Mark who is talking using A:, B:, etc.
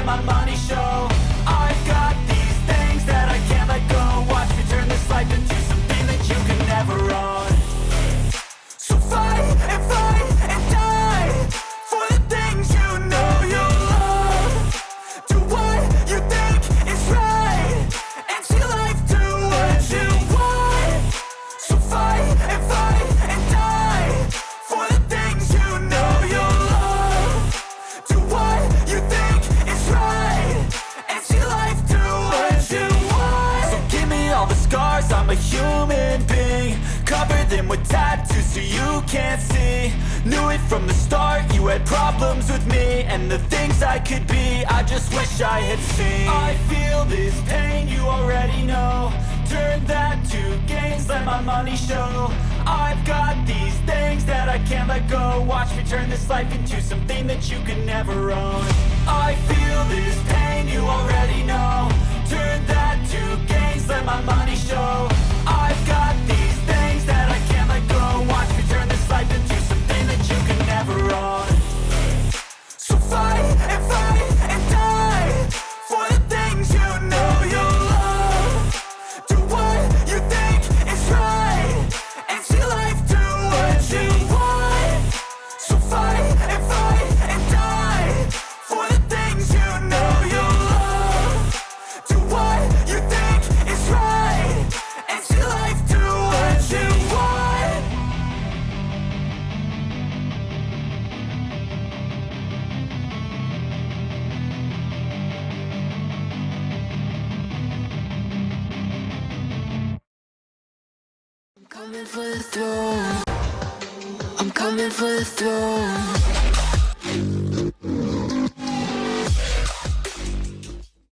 A: my money show. I've got these things that I can't let go. Watch me turn this life into something that you can never own. So fight and die for the things you know you love. Do what you think is right and see life do what you want. So fight and die for the things you know you love. Do what you think is right and see life do what you want. So give me all the scars, I'm a human being. Cover them with tattoos so you can't see. Knew it from the start, you had problems with me and the things I could be, I just wish I had seen. I feel this pain, you already know. Turn that to gains, let my money show. I've got these things that I can't let go. Watch me turn this life into something that you can never own. I feel this pain, you already know. Turn that to gains, let my money show. I've got these things that I can't let go. Watch me turn this life into something that you can never own. So fight and die for the things you know you love. Do what you think is right and see life do what you want. So fight and die for the things you know you love. Do what you think is right and see life do what you want.
B: I'm coming for the throne. I'm coming for the throne.